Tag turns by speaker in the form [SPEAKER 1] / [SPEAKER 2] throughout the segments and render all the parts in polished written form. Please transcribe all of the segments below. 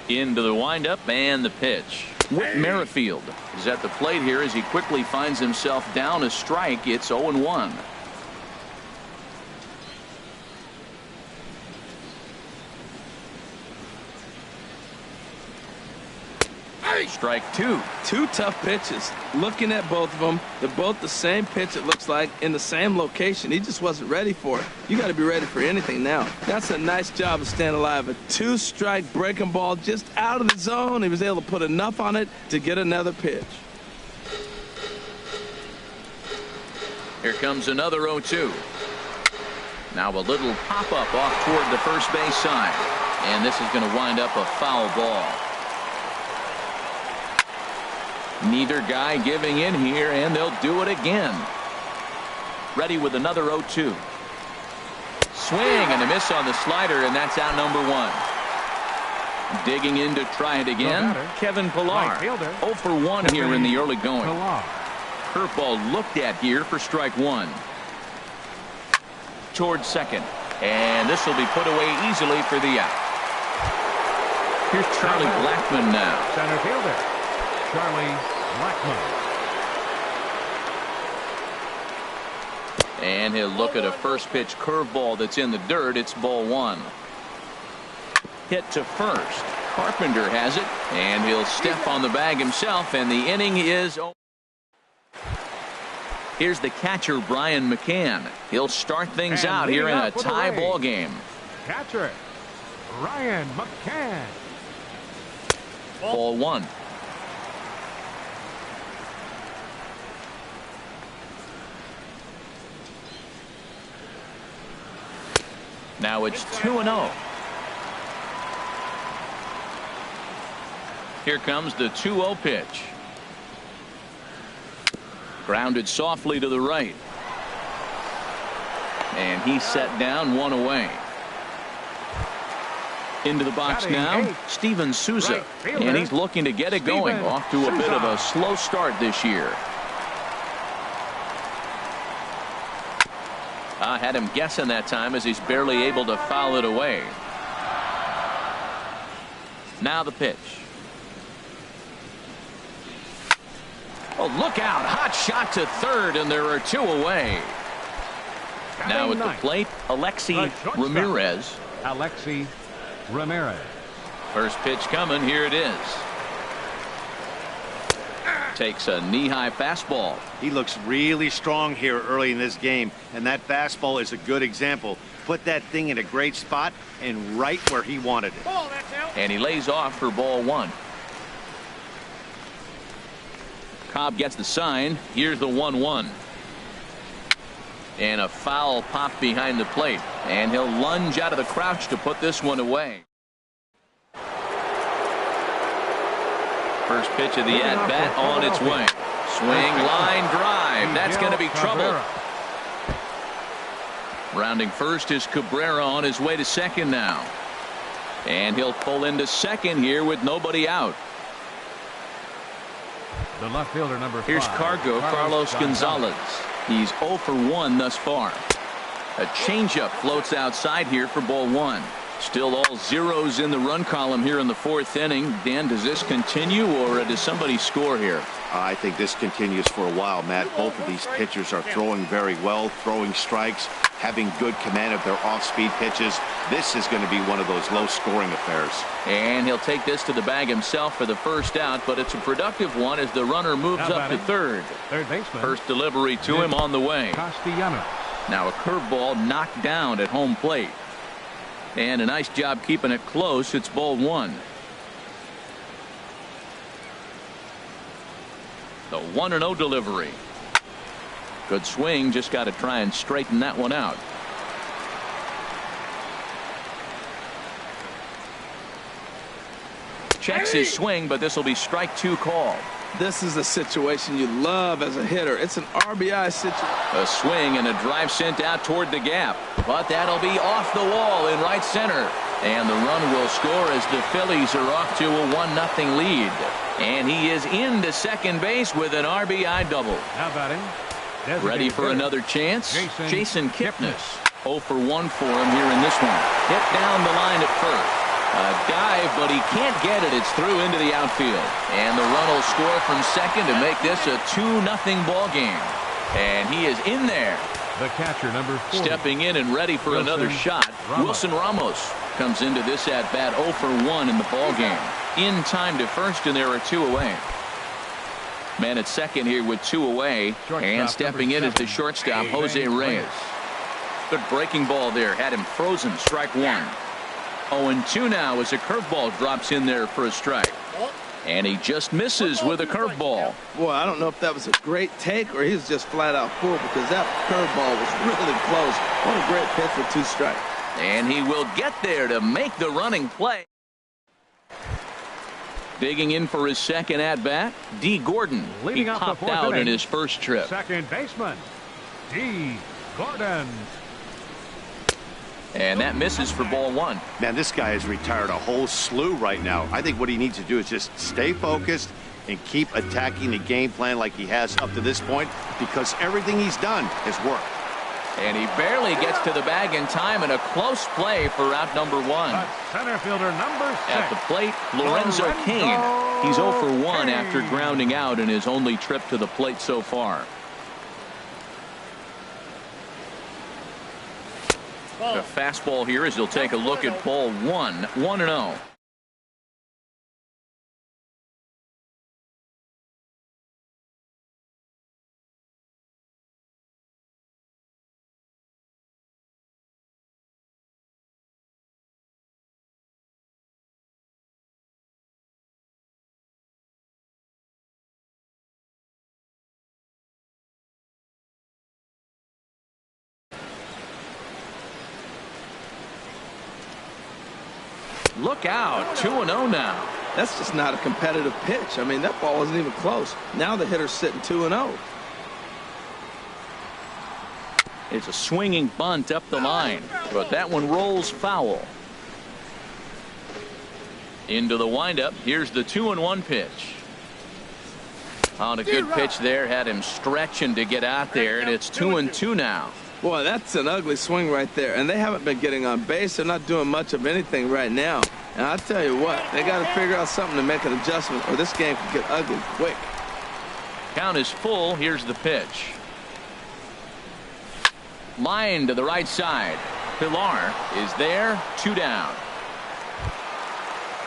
[SPEAKER 1] Into the windup and the pitch. Whit Merrifield is at the plate here as he quickly finds himself down a strike. It's 0-1. Strike two.
[SPEAKER 2] Two tough pitches. Looking at both of them, they're both the same pitch, it looks like, in the same location. He just wasn't ready for it. You got to be ready for anything now. That's a nice job of staying alive. A two-strike breaking ball just out of the zone. He was able to put enough on it to get another pitch.
[SPEAKER 1] Here comes another 0-2. Now a little pop-up off toward the first base side. And this is going to wind up a foul ball. Neither guy giving in here, and they'll do it again. Ready with another 0-2. Swing and a miss on the slider, and that's out number one. Digging in to try it again, Kevin Pillar. 0 for 1 here in the early going. Curveball looked at here for strike one. Towards second, and this will be put away easily for the out. Here's Charlie Blackmon now.
[SPEAKER 3] Center fielder, Charlie Blackmon.
[SPEAKER 1] And he'll look at a first pitch curveball that's in the dirt. It's ball one. Hit to first. Carpenter has it, and he'll step on the bag himself, and the inning is over. Here's the catcher, Brian McCann. He'll start things out here in a tie ball game.
[SPEAKER 3] Catcher, Brian McCann.
[SPEAKER 1] Ball one. Now it's 2-0. Here comes the 2-0 pitch. Grounded softly to the right. And he's set down, one away. Into the box now, Steven Souza. And he's looking to get it going. Off to a bit of a slow start this year. I had him guessing that time as he's barely able to foul it away. Now the pitch. Oh, look out. Hot shot to third, and there are two away. Now at the plate, Alexi Ramirez.
[SPEAKER 3] Alexi Ramirez.
[SPEAKER 1] First pitch coming. Here it is. Takes a knee-high fastball.
[SPEAKER 4] He looks really strong here early in this game, and that fastball is a good example. Put that thing in a great spot and right where he wanted it.
[SPEAKER 1] And he lays off for ball one. Cobb gets the sign. Here's the 1-1. And a foul pop behind the plate. And he'll lunge out of the crouch to put this one away. First pitch of the at-bat on its way. Swing, line drive. That's going to be trouble. Rounding first is Cabrera on his way to second now. And he'll pull into second here with nobody out.
[SPEAKER 3] The left fielder, number 5.
[SPEAKER 1] Here's Carlos Gonzalez. He's 0 for 1 thus far. A changeup floats outside here for ball one. Still all zeros in the run column here in the fourth inning. Dan, does this continue, or does somebody score here?
[SPEAKER 4] I think this continues for a while, Matt. Both of these pitchers are throwing very well, throwing strikes, having good command of their off-speed pitches. This is going to be one of those low-scoring affairs.
[SPEAKER 1] And he'll take this to the bag himself for the first out, but it's a productive one as the runner moves up to third.
[SPEAKER 3] Third baseman.
[SPEAKER 1] First delivery to him on the way.
[SPEAKER 3] Castellanos.
[SPEAKER 1] Now a curveball knocked down at home plate. And a nice job keeping it close. It's ball one. The 1-0 delivery. Good swing. Just got to try and straighten that one out. Checks his swing, but this will be strike two called.
[SPEAKER 2] This is a situation you love as a hitter. It's an RBI situation.
[SPEAKER 1] A swing and a drive sent out toward the gap. But that'll be off the wall in right center. And the run will score as the Phillies are off to a 1-0 lead. And he is into second base with an RBI double.
[SPEAKER 3] How about him?
[SPEAKER 1] Ready for another chance? Jason Kipnis. 0 for 1 for him here in this one. Hit down the line at first. A dive, but he can't get it. It's through into the outfield. And the run will score from second to make this a 2-0 ball game. And he is in there.
[SPEAKER 3] The catcher, number 40.
[SPEAKER 1] Stepping in and ready for another shot. Wilson Ramos comes into this at bat 0 for 1 in the ball game. In time to first, and there are 2 away. Man at second here with 2 away. And stepping in is the shortstop, Jose Reyes. Good breaking ball there. Had him frozen. Strike 1. 0-2 now as a curveball drops in there for a strike. And he just misses with a curveball.
[SPEAKER 2] Boy, I don't know if that was a great take or he was just flat out full, because that curveball was really close. What a great pitch with 2 strikes.
[SPEAKER 1] And he will get there to make the running play. Digging in for his second at bat, D. Gordon. He popped out in his first trip.
[SPEAKER 3] Second baseman, D. Gordon.
[SPEAKER 1] And that misses for ball 1.
[SPEAKER 4] Man, this guy has retired a whole slew right now. I think what he needs to do is just stay focused and keep attacking the game plan like he has up to this point, because everything he's done has worked.
[SPEAKER 1] And he barely gets to the bag in time, and a close play for out number 1.
[SPEAKER 3] The center fielder, number 6.
[SPEAKER 1] At the plate, Lorenzo Cain. He's 0 for 1 after grounding out in his only trip to the plate so far. The fastball here as he'll take a look at ball 1. 1-0. Look out, 2-0 now.
[SPEAKER 2] That's just not a competitive pitch. I mean, that ball wasn't even close. Now the hitter's sitting 2-0.
[SPEAKER 1] It's a swinging bunt up the line, but that one rolls foul. Into the windup. Here's the 2-1 pitch. On a good pitch there, had him stretching to get out there, and it's 2-2 now.
[SPEAKER 2] Boy, that's an ugly swing right there. And they haven't been getting on base. They're not doing much of anything right now. And I'll tell you what, they got to figure out something to make an adjustment, or this game could get ugly quick.
[SPEAKER 1] Count is full. Here's the pitch. Line to the right side. Pilar is there. 2 down.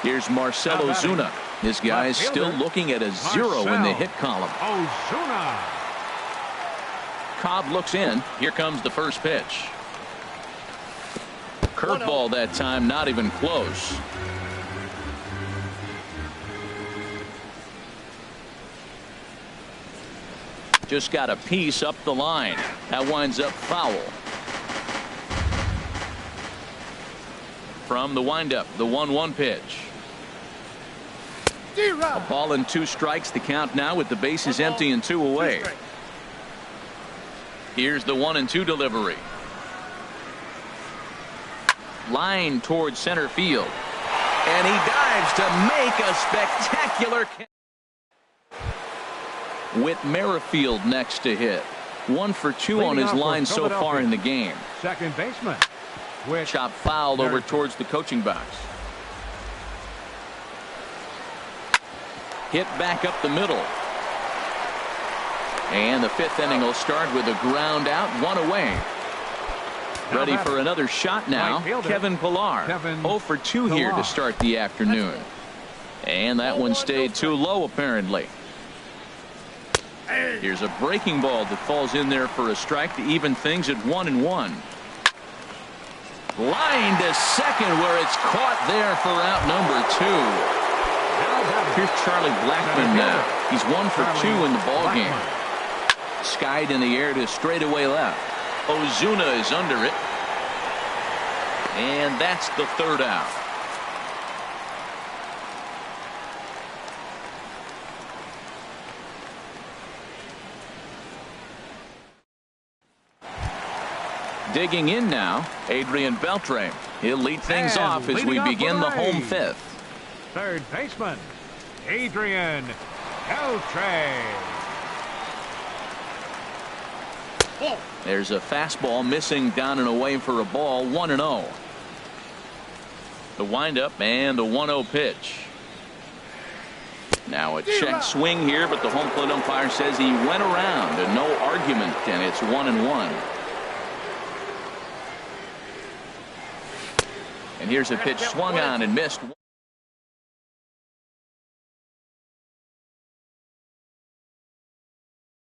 [SPEAKER 1] Here's Marcell Ozuna. This guy's still looking at a 0 in the hit column.
[SPEAKER 3] Ozuna.
[SPEAKER 1] Cobb looks in. Here comes the first pitch. Curveball that time, not even close. Just got a piece up the line. That winds up foul. From the windup, the 1-1 pitch. A ball and 2 strikes. The count now with the bases empty and 2 away. Here's the 1-2 delivery. Line towards center field. And he dives to make a spectacular catch. With Merrifield next to hit. 1 for 2 on his line so far in the game.
[SPEAKER 3] Second baseman.
[SPEAKER 1] Chop fouled over towards the coaching box. Hit back up the middle. And the 5th inning will start with a ground out, 1 away. Ready for another shot now. Kevin Pilar. 0 for 2 here to start the afternoon. And that one stayed too low apparently. Here's a breaking ball that falls in there for a strike to even things at 1-1. Line to second where it's caught there for out number 2. Here's Charlie Blackmon now. He's 1 for 2 in the ballgame. Skied in the air to straightaway left. Ozuna is under it. And that's the 3rd out. Digging in now, Adrian Beltre. He'll lead things off as we begin the home 5th.
[SPEAKER 3] Third baseman, Adrian Beltre.
[SPEAKER 1] There's a fastball missing down and away for a ball. 1-0. The windup and the 1-0 pitch. Now a check swing here, but the home plate umpire says he went around and no argument, and it's 1-1. And here's a pitch swung on and missed.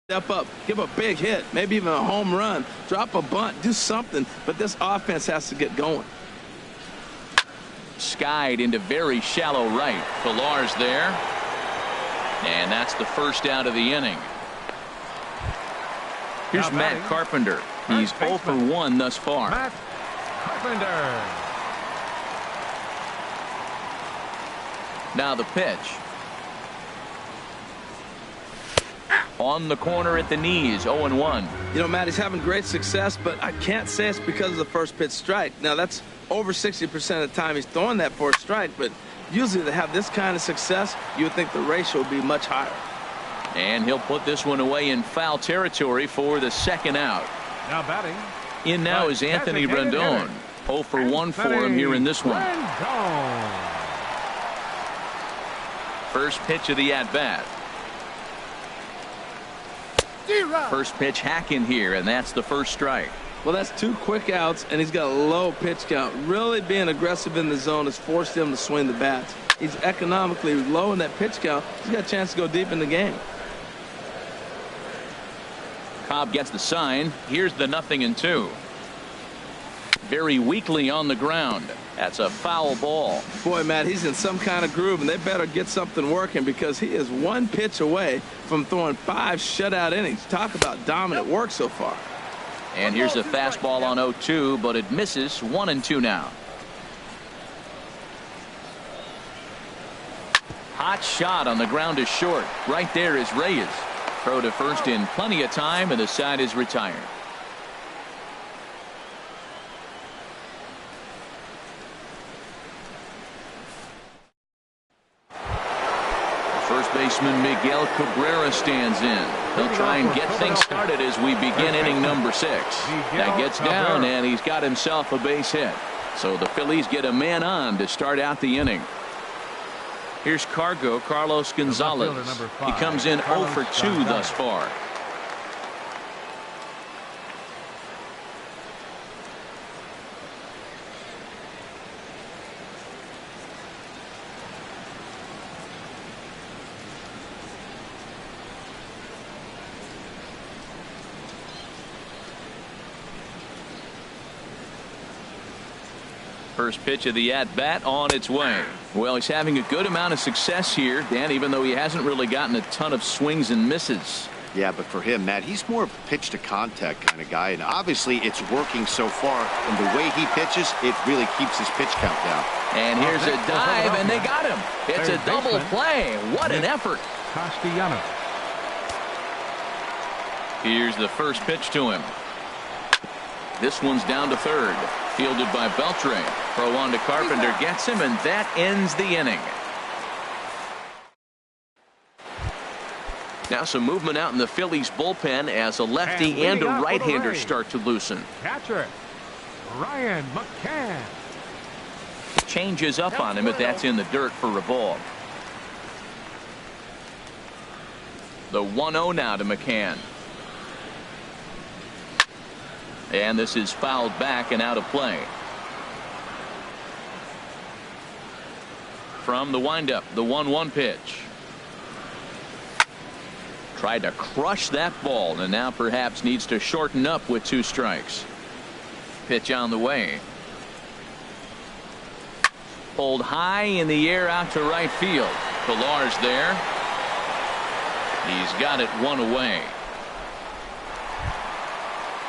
[SPEAKER 2] Step up, give a big hit, maybe even a home run, drop a bunt, do something, but this offense has to get going.
[SPEAKER 1] Skied into very shallow right. Pillar's there. And that's the first out of the inning. Here's Matt Carpenter. He's 0 for 1 thus far.
[SPEAKER 3] Matt Carpenter.
[SPEAKER 1] Now the pitch. On the corner at the knees, 0-1.
[SPEAKER 2] You know, Matt, he's having great success, but I can't say it's because of the first pitch strike. Now, that's over 60% of the time he's throwing that for a strike, but usually to have this kind of success, you would think the ratio would be much higher.
[SPEAKER 1] And he'll put this one away in foul territory for the second out.
[SPEAKER 3] Now batting.
[SPEAKER 1] In now is Anthony Rendon. 0 for 1 for him here in this one.
[SPEAKER 3] Rendon.
[SPEAKER 1] First pitch of the at-bat. First pitch hack in here, and that's the first strike.
[SPEAKER 2] Well, that's 2 quick outs, and he's got a low pitch count. Really being aggressive in the zone has forced him to swing the bats. He's economically low in that pitch count. He's got a chance to go deep in the game.
[SPEAKER 1] Cobb gets the sign. Here's the 0-2. Very weakly on the ground. That's a foul ball.
[SPEAKER 2] Boy, Matt, he's in some kind of groove, and they better get something working because he is 1 pitch away from throwing 5 shutout innings. Talk about dominant work so far.
[SPEAKER 1] And here's a fastball on 0-2, but it misses. 1-2 now. Hot shot on the ground is short. Right there is Reyes. Throw to first in plenty of time, and the side is retired. First baseman Miguel Cabrera stands in. He'll try and get things started as we begin inning number 6. That gets down, and he's got himself a base hit. So the Phillies get a man on to start out the inning. Here's Carlos Gonzalez. He comes in 0 for 2 thus far. First pitch of the at-bat on its way. Well, he's having a good amount of success here, Dan, even though he hasn't really gotten a ton of swings and misses.
[SPEAKER 4] Yeah, but for him, Matt, he's more of a pitch-to-contact kind of guy, and obviously it's working so far. And the way he pitches, it really keeps his pitch count down.
[SPEAKER 1] And here's a dive, and they got him. It's a double play. What an effort.
[SPEAKER 3] Castellanos.
[SPEAKER 1] Here's the first pitch to him. This one's down to third. Fielded by Beltre. Throw on to Carpenter. Gets him, and that ends the inning. Now some movement out in the Phillies bullpen as a lefty and a right-hander start to loosen.
[SPEAKER 3] Catcher Ryan McCann.
[SPEAKER 1] Changes up on him, but that's in the dirt for a ball. The 1-0 now to McCann. And this is fouled back and out of play. From the windup, the 1-1 pitch. Tried to crush that ball, and now perhaps needs to shorten up with 2 strikes. Pitch on the way. Pulled high in the air out to right field. Pillar's there. He's got it 1 away.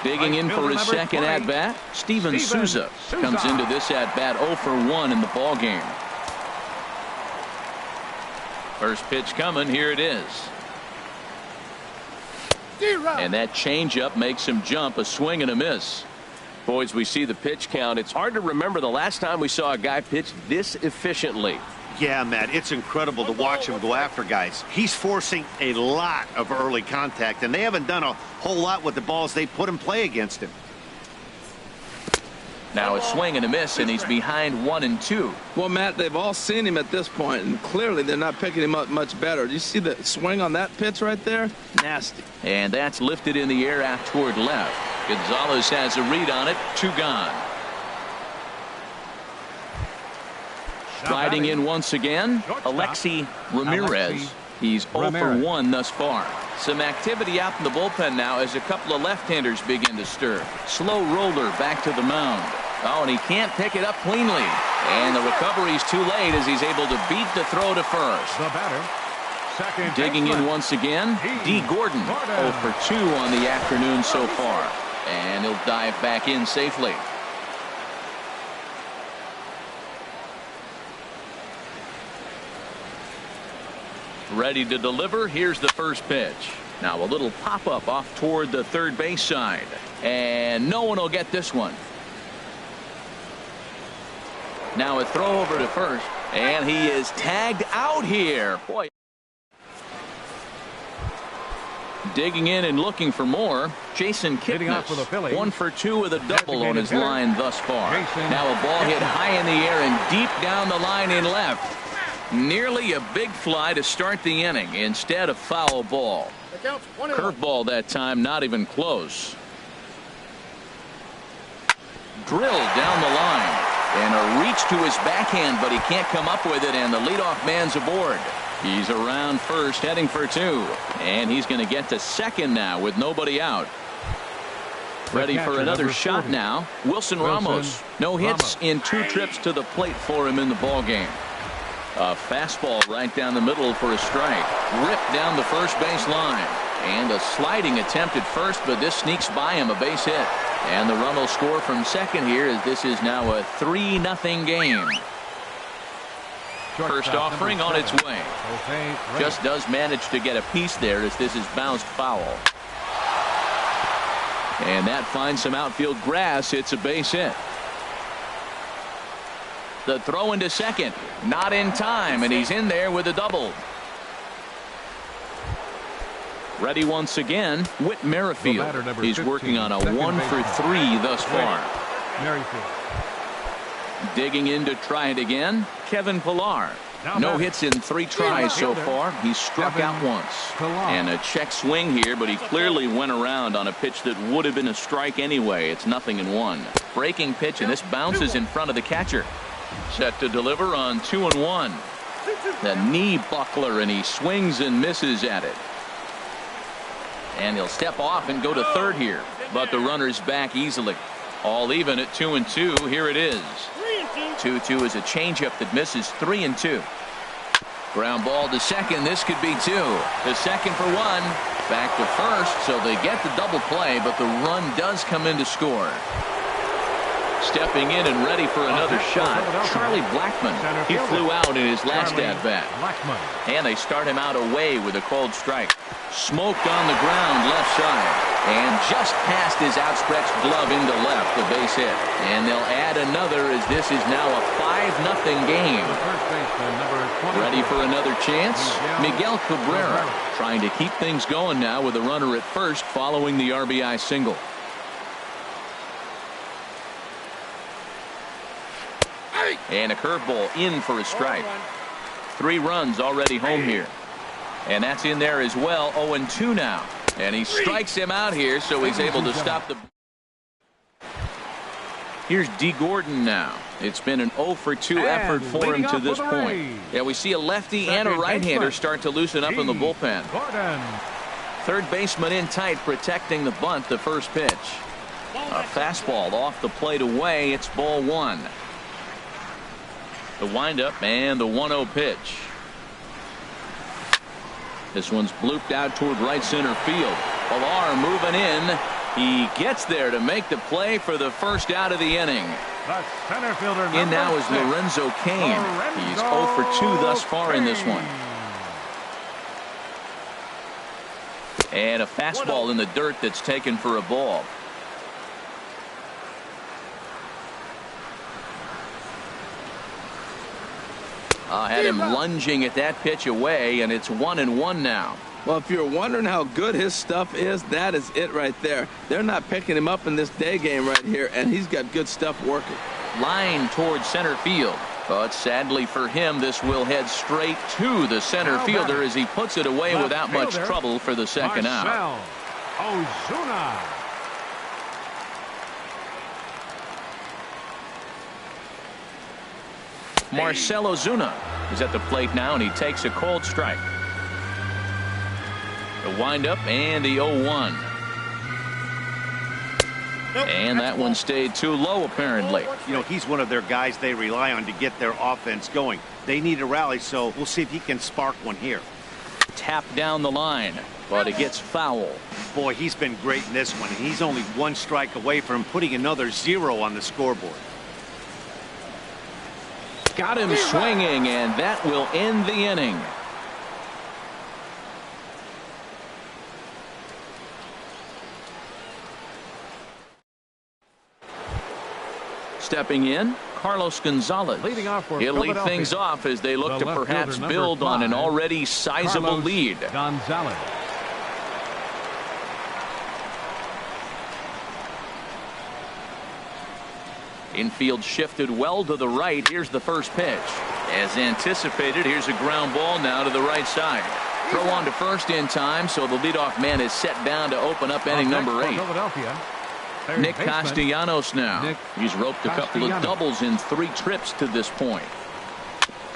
[SPEAKER 1] Digging in for his second at-bat, Steven Souza comes into this at-bat 0 for 1 in the ball game. First pitch coming. Here it is. And that changeup makes him jump. A swing and a miss. Boys, we see the pitch count. It's hard to remember the last time we saw a guy pitch this efficiently.
[SPEAKER 4] Yeah, Matt, it's incredible to watch him go after guys. He's forcing a lot of early contact, and they haven't done a whole lot with the balls they put in play against him.
[SPEAKER 1] Now a swing and a miss, and he's behind 1-2.
[SPEAKER 2] Well, Matt, they've all seen him at this point, and clearly they're not picking him up much better. Do you see the swing on that pitch right there? Nasty.
[SPEAKER 1] And that's lifted in the air out toward left. Gonzalez has a read on it. 2 gone. Riding in once again, Alexi Ramirez. He's 0 for 1 thus far. Some activity out in the bullpen now as a couple of left-handers begin to stir. Slow roller back to the mound. Oh, and he can't pick it up cleanly. And the recovery's too late as he's able to beat the throw to first.
[SPEAKER 3] The batter, second
[SPEAKER 1] Digging in once again, D. Gordon. 0 for 2 on the afternoon so far. And he'll dive back in safely. Ready to deliver. Here's the first pitch. Now a little pop-up off toward the third base side. And no one will get this one. Now a throw over to first. And he is tagged out here. Boy. Digging in and looking for more. Jason Kipnis. 1 for 2 with a double on his line thus far. Now a ball hit high in the air and deep down the line in left. Nearly a big fly to start the inning instead of foul ball. Curveball that time, not even close. Drilled down the line. And a reach to his backhand, but he can't come up with it, and the leadoff man's aboard. He's around first, heading for 2. And he's going to get to second now with nobody out. Ready for another shot now. Wilson Ramos. No hits in 2 trips to the plate for him in the ballgame. A fastball right down the middle for a strike. Ripped down the first base line. And a sliding attempt at first, but this sneaks by him, a base hit. And the run will score from second here as this is now a 3-0 game. First offering on its way. Just does manage to get a piece there as this is bounced foul. And that finds some outfield grass. It's a base hit. The throw into second. Not in time, and he's in there with a double. Ready once again, Whit Merrifield. He's working on a 1 for 3 thus far. Digging in to try it again, Kevin Pillar. No hits in 3 tries so far. He's struck out once. And a check swing here, but he clearly went around on a pitch that would have been a strike anyway. It's 0-1. Breaking pitch, and this bounces in front of the catcher. Set to deliver on 2-1. The knee buckler, and he swings and misses at it. And he'll step off and go to third here. But the runner's back easily. All even at 2-2. Here it is. 2-2 is a changeup that misses. 3-2. Ground ball to second. This could be 2. The second for 1. Back to first, so they get the double play, but the run does come in to score. Stepping in and ready for another shot, Charlie Blackmon. He flew out in his last at-bat. And they start him out away with a cold strike. Smoked on the ground left side. And just past his outstretched glove into left, the base hit. And they'll add another as this is now a 5-0 game. Ready for another chance? Miguel Cabrera trying to keep things going now with a runner at first following the RBI single. And a curveball in for a strike. 3 runs already home here. And that's in there as well. 0-2 now. And he strikes him out here, so he's able to stop the. Here's D. Gordon now. It's been an 0 for 2 effort for him to this point. Yeah, we see a lefty and a right-hander start to loosen up in the bullpen. Third baseman in tight, protecting the bunt, the first pitch. A fastball off the plate away. It's ball 1. The windup and the 1-0 pitch. This one's blooped out toward right center field. Pillar moving in. He gets there to make the play for the first out of the inning.
[SPEAKER 3] The center fielder
[SPEAKER 1] in now is Lorenzo Cain. He's 0 for 2 thus far in this one. And a fastball in the dirt that's taken for a ball. Had him lunging at that pitch away, and it's 1-1 now.
[SPEAKER 2] Well, if you're wondering how good his stuff is, that is it right there. They're not picking him up in this day game right here, and he's got good stuff working.
[SPEAKER 1] Line towards center field. But sadly for him, this will head straight to the center fielder as he puts it away without much trouble for the second out.
[SPEAKER 3] Ozuna.
[SPEAKER 1] Marcell Ozuna is at the plate now, and he takes a cold strike. The windup and the 0-1. And that one stayed too low, apparently.
[SPEAKER 4] You know, he's one of their guys they rely on to get their offense going. They need a rally, so we'll see if he can spark one here.
[SPEAKER 1] Tap down the line, but it gets foul.
[SPEAKER 4] Boy, he's been great in this one, and he's only one strike away from putting another 0 on the scoreboard.
[SPEAKER 1] Got him swinging, and that will end the inning. Stepping in, Carlos Gonzalez.
[SPEAKER 3] Leading off for
[SPEAKER 1] He'll lead
[SPEAKER 3] Philadelphia.
[SPEAKER 1] things off as they look
[SPEAKER 3] The
[SPEAKER 1] to
[SPEAKER 3] left
[SPEAKER 1] perhaps
[SPEAKER 3] fielder,
[SPEAKER 1] build
[SPEAKER 3] number
[SPEAKER 1] on an
[SPEAKER 3] 5,
[SPEAKER 1] already sizable
[SPEAKER 3] Carlos
[SPEAKER 1] lead.
[SPEAKER 3] Gonzalez.
[SPEAKER 1] Infield shifted well to the right. Here's the first pitch. As anticipated, here's a ground ball now to the right side. Throw on to first in time, so the leadoff man is set down to open up inning number 8.
[SPEAKER 3] Philadelphia.
[SPEAKER 1] Nick Castellanos now. He's roped a couple of doubles in 3 trips to this point.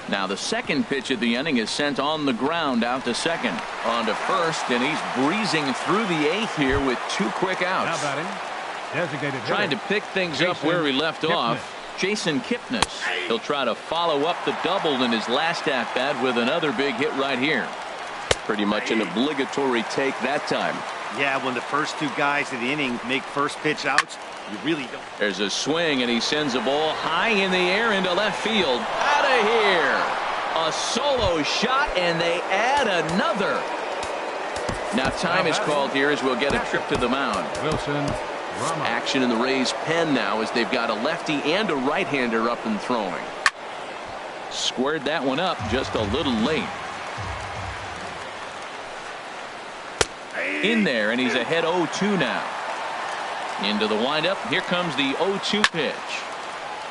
[SPEAKER 1] Now the second pitch of the inning is sent on the ground out to second. On to first, and he's breezing through the 8th here with 2 quick outs.
[SPEAKER 3] Now batting, designated
[SPEAKER 1] Trying to pick things up where he left off. Jason Kipnis. He'll try to follow up the double in his last at-bat with another big hit right here. Pretty much an obligatory take that time.
[SPEAKER 4] Yeah, when the first 2 guys of the inning make first pitch outs, you really don't.
[SPEAKER 1] There's a swing, and he sends a ball high in the air into left field. Out of here. A solo shot, and they add another. Now time is called here as we'll get a trip to the mound.
[SPEAKER 3] Wilson Ramos.
[SPEAKER 1] Action in the Rays' pen now as they've got a lefty and a right-hander up and throwing. Squared that one up just a little late. In there, and he's ahead 0-2 now. Into the windup. Here comes the 0-2 pitch.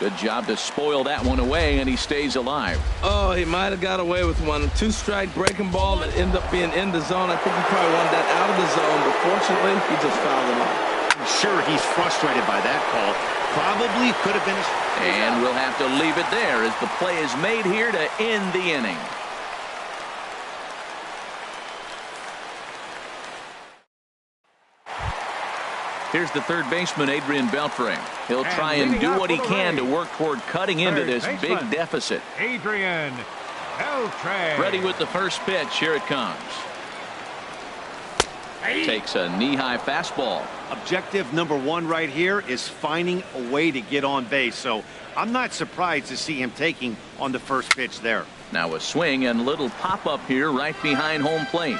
[SPEAKER 1] Good job to spoil that one away, and he stays alive.
[SPEAKER 2] Oh, he might have got away with one. 2-strike breaking ball that ended up being in the zone. I think he probably wanted that out of the zone, but fortunately, he just fouled it off.
[SPEAKER 4] I'm sure he's frustrated by that call. Probably could have been.
[SPEAKER 1] And we'll have to leave it there as the play is made here to end the inning. Here's the third baseman, Adrian Beltre. He'll try and do what he can to work toward cutting into this big deficit.
[SPEAKER 3] Adrian Beltre.
[SPEAKER 1] Ready with the first pitch. Here it comes. Takes a knee-high fastball.
[SPEAKER 4] Objective number 1 right here is finding a way to get on base. So I'm not surprised to see him taking on the first pitch there.
[SPEAKER 1] Now a swing and little pop-up here right behind home plate.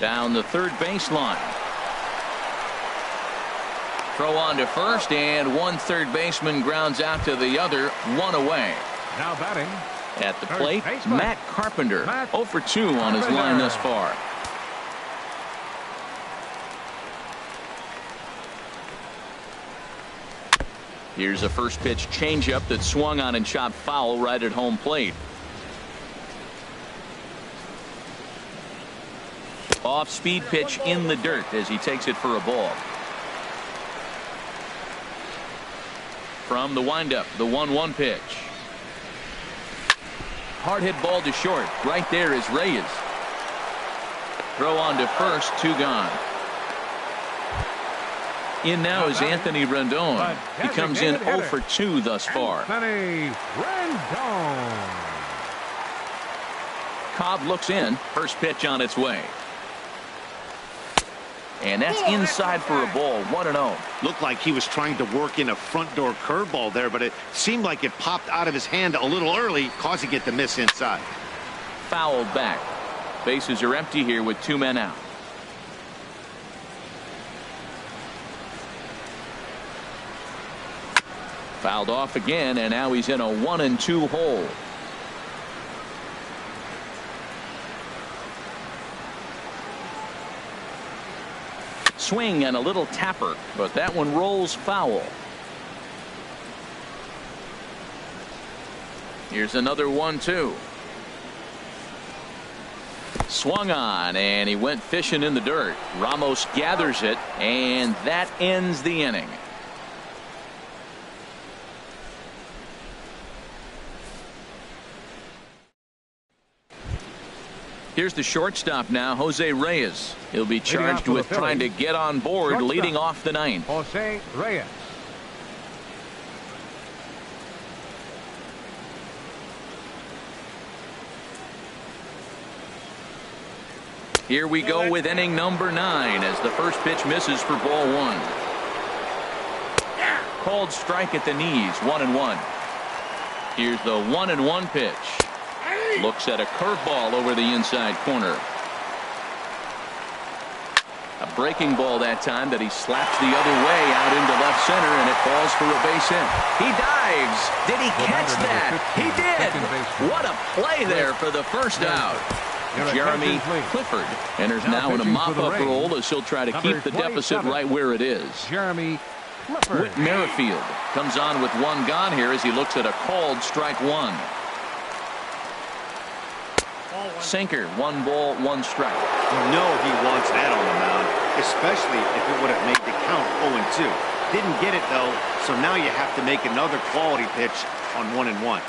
[SPEAKER 1] Down the third baseline. Throw on to first, and one third baseman grounds out to the other, 1 away.
[SPEAKER 3] Now batting.
[SPEAKER 1] At the plate, Matt Carpenter. 0 for 2 on his line thus far. Here's a first pitch changeup that swung on and chopped foul right at home plate. Off-speed pitch in the dirt as he takes it for a ball. From the windup, the 1-1 pitch. Hard hit ball to short. Right there is Reyes. Throw on to first, 2 gone. In now is Anthony Rendon. He comes in 0 for 2 thus far.
[SPEAKER 3] Anthony Rendon.
[SPEAKER 1] Cobb looks in. First pitch on its way. And that's inside for a ball, 1-0.
[SPEAKER 4] Looked like he was trying to work in a front door curveball there, but it seemed like it popped out of his hand a little early, causing it to miss inside.
[SPEAKER 1] Fouled back. Bases are empty here with 2 men out. Fouled off again, and now he's in a 1-2 hole. Swing and a little tapper, but that one rolls foul. Here's another 1-2. Swung on, and he went fishing in the dirt. Ramos gathers it, and that ends the inning. Here's the shortstop now, Jose Reyes. He'll be charged with trying to get on board, leading off the ninth.
[SPEAKER 3] Jose Reyes.
[SPEAKER 1] Here we go with inning number 9 as the first pitch misses for ball 1. Called strike at the knees, 1-1. Here's the 1-1 pitch. Looks at a curveball over the inside corner. A breaking ball that time that he slaps the other way out into left center, and it falls for a base hit. He dives. Did he catch that? He did. What a play there for the first out. Jeremy Clifford enters now in a mop-up role as he'll try to keep the deficit right where it is.
[SPEAKER 3] Jeremy Clifford.
[SPEAKER 1] Whit Merrifield comes on with one gone here as he looks at a called strike 1. Sinker, 1 ball, 1 strike.
[SPEAKER 4] You know he wants that on the mound, especially if it would have made the count 0-2. Didn't get it though, so now you have to make another quality pitch on 1-1.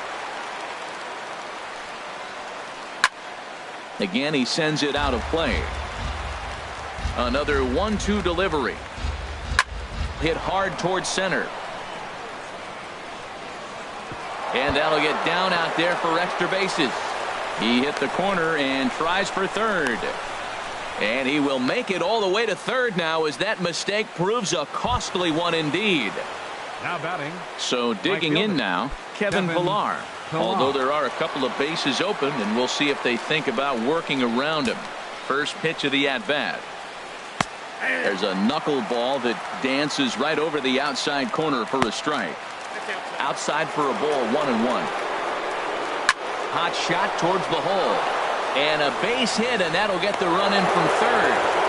[SPEAKER 1] Again, he sends it out of play. Another 1-2 delivery. Hit hard towards center. And that'll get down out there for extra bases. He hit the corner and tries for third. And he will make it all the way to third now as that mistake proves a costly one indeed.
[SPEAKER 3] Now batting.
[SPEAKER 1] So digging in now, Kevin Pillar. Although there are a couple of bases open, and we'll see if they think about working around him. First pitch of the at-bat. There's a knuckleball that dances right over the outside corner for a strike. Outside for a ball, 1-1. Hot shot towards the hole. And a base hit, and that'll get the run in from third.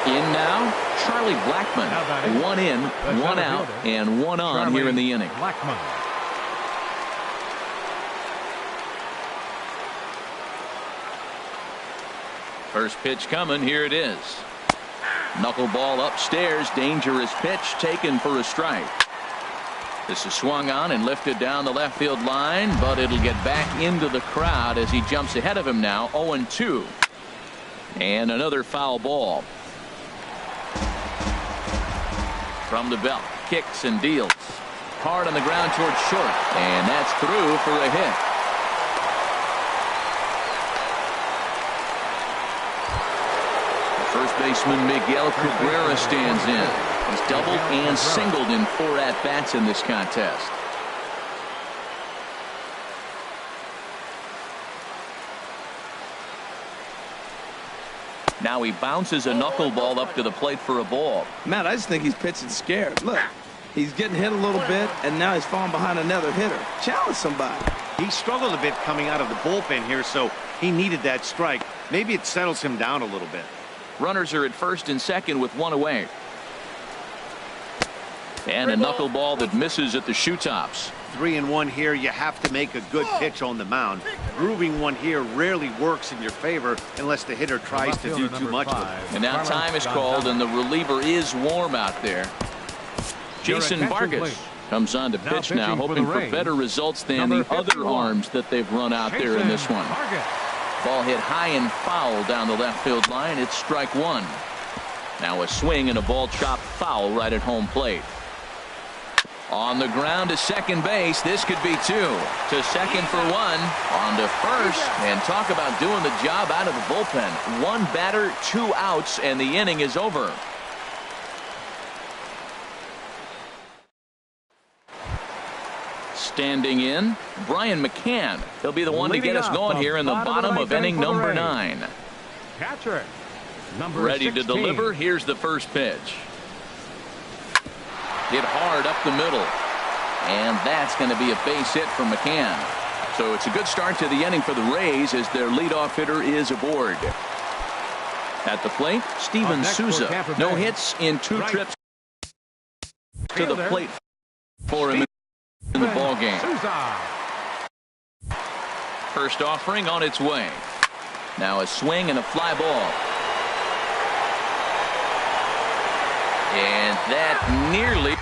[SPEAKER 1] In now, Charlie Blackmon. 1 in, 1 out, and 1 on here in the inning.
[SPEAKER 3] Blackmon.
[SPEAKER 1] First pitch coming. Here it is. Knuckleball upstairs. Dangerous pitch taken for a strike. This is swung on and lifted down the left field line, but it'll get back into the crowd as he jumps ahead of him now. 0-2. And another foul ball. From the belt, kicks and deals. Hard on the ground towards short, and that's through for a hit. First baseman Miguel Cabrera stands in. He's doubled and singled in 4 at-bats in this contest. Now he bounces a knuckleball up to the plate for a ball.
[SPEAKER 2] Matt, I just think he's pitching scared. Look, he's getting hit a little bit, and now he's falling behind another hitter. Challenge somebody.
[SPEAKER 4] He struggled a bit coming out of the bullpen here, so he needed that strike. Maybe it settles him down a little bit.
[SPEAKER 1] Runners are at first and second with 1 away. And a knuckleball that misses at the shoe tops.
[SPEAKER 4] 3-1 here. You have to make a good pitch on the mound. Grooving one here rarely works in your favor unless the hitter tries to do too much with it.
[SPEAKER 1] And now time is called, and the reliever is warm out there. Jason Vargas comes on to pitch now, hoping for better results than the other arms that they've run out there in this one. Ball hit high and foul down the left field line. It's strike 1. Now a swing and a ball chopped foul right at home plate. On the ground to second base. This could be 2. To second for 1. On to first. And talk about doing the job out of the bullpen. 1 batter, 2 outs, and the inning is over. Standing in, Brian McCann. He'll be the one to get us going here in the bottom of inning number 9.
[SPEAKER 3] Catcher, number
[SPEAKER 1] Ready
[SPEAKER 3] 16.
[SPEAKER 1] to deliver. Here's the first pitch. Hit hard up the middle. And that's going to be a base hit from McCann. So it's a good start to the inning for the Rays as their leadoff hitter is aboard. At the plate, Steven Souza. No hits in 2 trips to the plate for him in the ball game. First offering on its way. Now a swing and a fly ball. And that nearly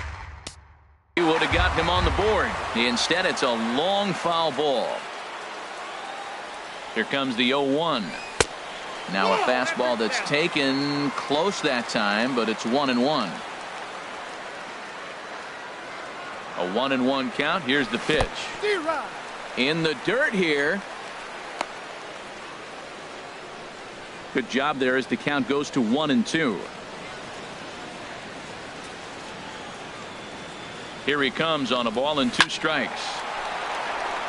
[SPEAKER 1] would have got him on the board. Instead, it's a long foul ball. Here comes the 0-1. Now a fastball that's taken close that time, but it's 1-1. A 1-1 count. Here's the pitch. In the dirt here. Good job there as the count goes to 1-2. Here he comes on a ball and 2 strikes.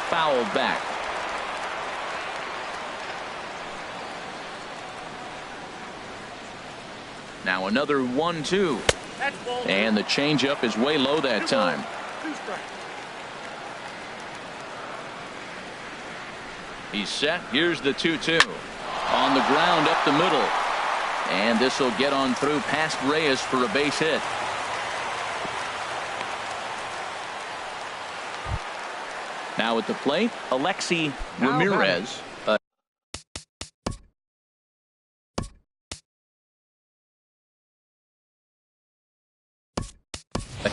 [SPEAKER 1] Fouled back. Now another 1-2. And the changeup is way low that time. He's set. Here's the 2-2. On the ground up the middle. And this will get on through past Reyes for a base hit. Now at the plate, Alexi Ramirez. A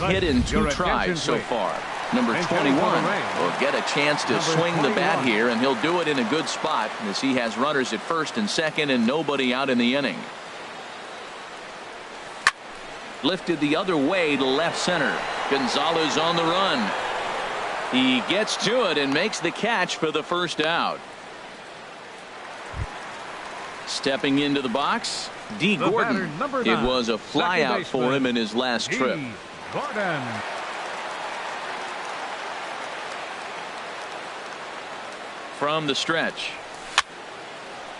[SPEAKER 1] hit in 2 tries so far. Number 21 will get a chance to swing the bat here, and he'll do it in a good spot as he has runners at first and second and nobody out in the inning. Lifted the other way to left center. Gonzalez on the run. He gets to it and makes the catch for the first out. Stepping into the box, D. Gordon. It was a flyout for him in his last trip.
[SPEAKER 3] Gordon.
[SPEAKER 1] From the stretch.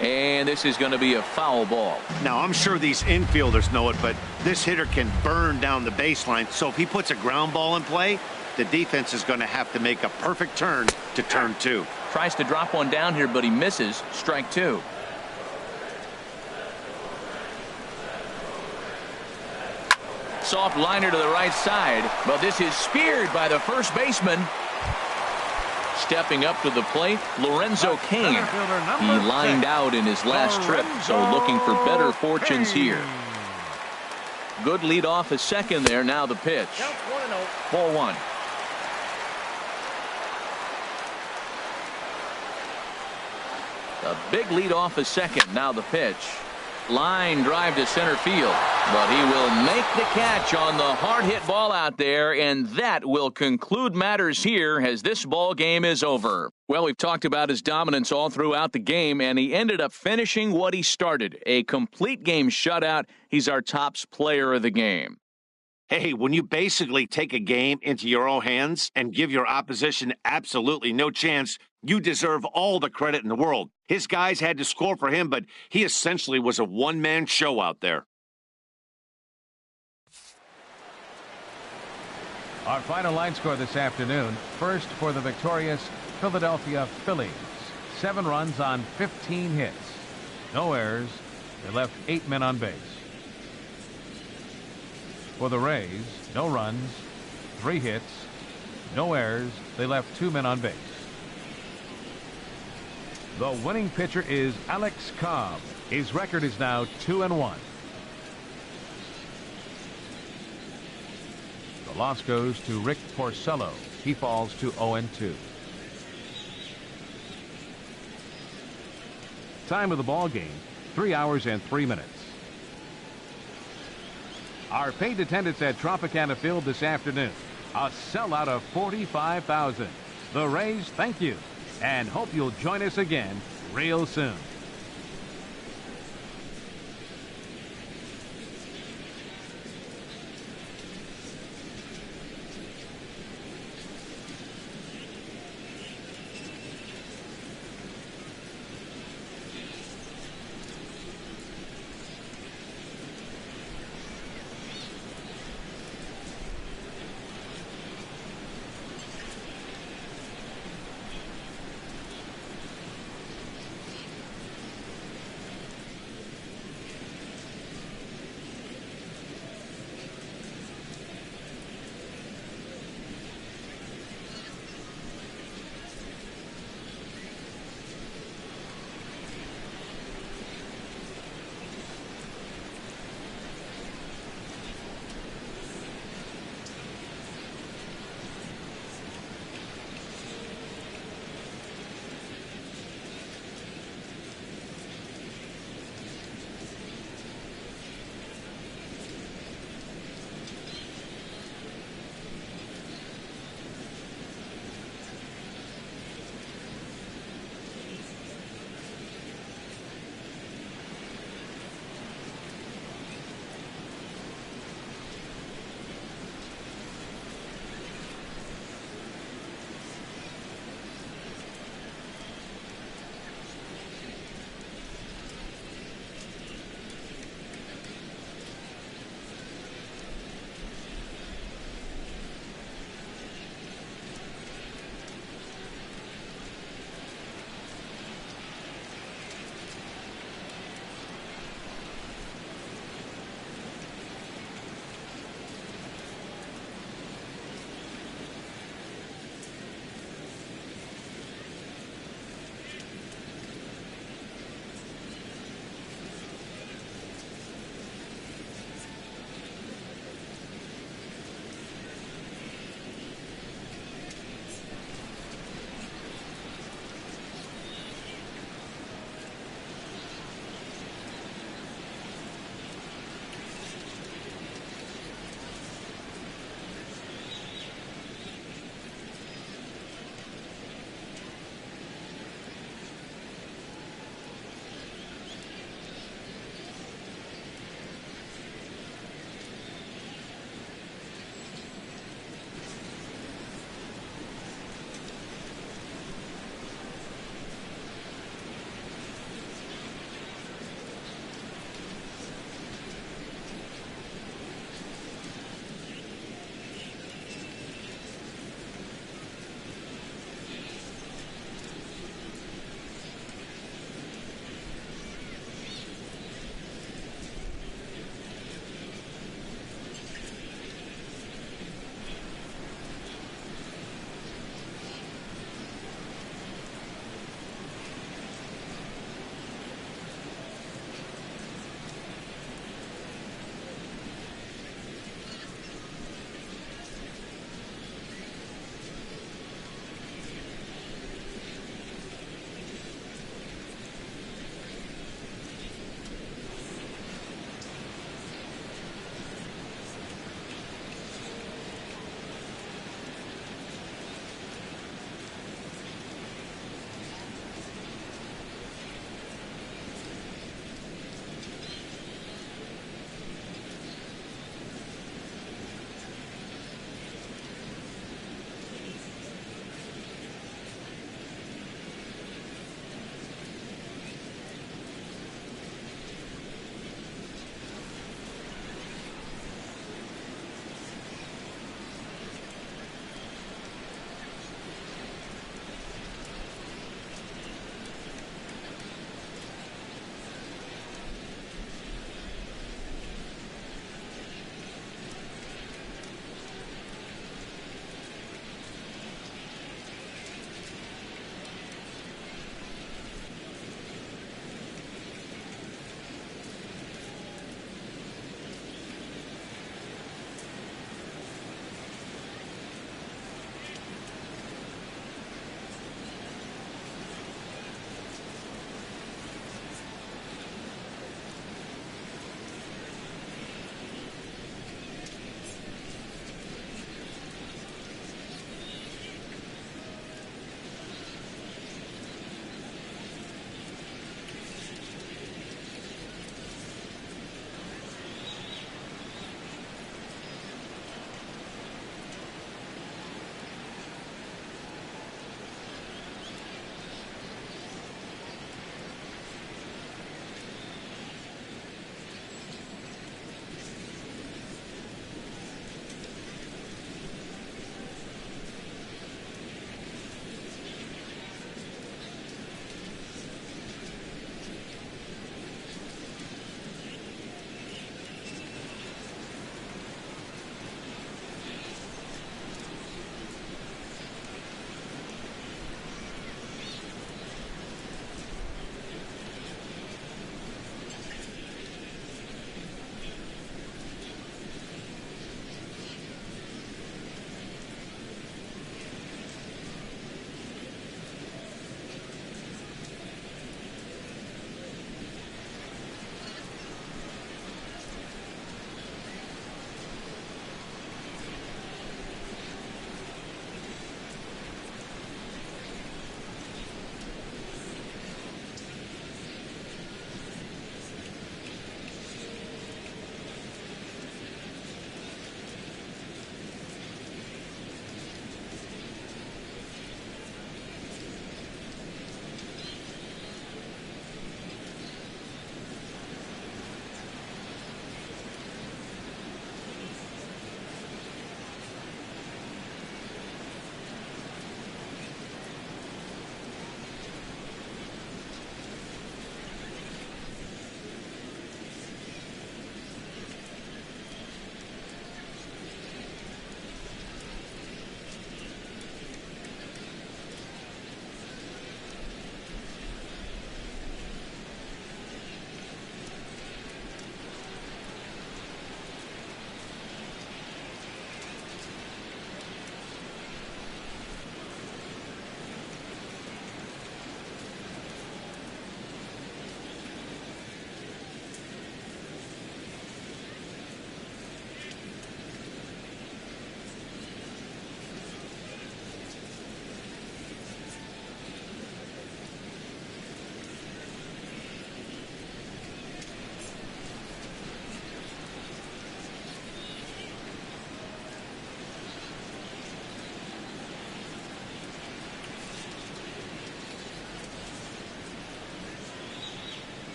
[SPEAKER 1] And this is going to be a foul ball.
[SPEAKER 4] Now, I'm sure these infielders know it, but this hitter can burn down the baseline. So if he puts a ground ball in play, the defense is going to have to make a perfect turn to turn 2.
[SPEAKER 1] Tries to drop one down here, but he misses. Strike 2. Soft liner to the right side, but this is speared by the first baseman. Stepping up to the plate, Lorenzo Cain. He lined out in his last trip, so looking for better fortunes here. Good lead off a second there. Now the pitch. Ball 1. A big lead off a second. Now the pitch. Line drive to center field, but he will make the catch on the hard hit ball out there, and that will conclude matters here as this ball game is over. Well, we've talked about his dominance all throughout the game, and he ended up finishing what he started, a complete game shutout. He's our tops player of the game.
[SPEAKER 4] Hey, when you basically take a game into your own hands and give your opposition absolutely no chance, you deserve all the credit in the world. His guys had to score for him, but he essentially was a one-man show out there.
[SPEAKER 3] Our final line score this afternoon. First for the victorious Philadelphia Phillies. 7 runs on 15 hits. No errors. They left 8 men on base. For the Rays, no runs, 3 hits, no errors. They left 2 men on base. The winning pitcher is Alex Cobb. His record is now 2-1. The loss goes to Rick Porcello. He falls to 0-2. Time of the ball game, 3 hours and 3 minutes. Our paid attendance at Tropicana Field this afternoon, a sellout of 45,000. The Rays thank you and hope you'll join us again real soon.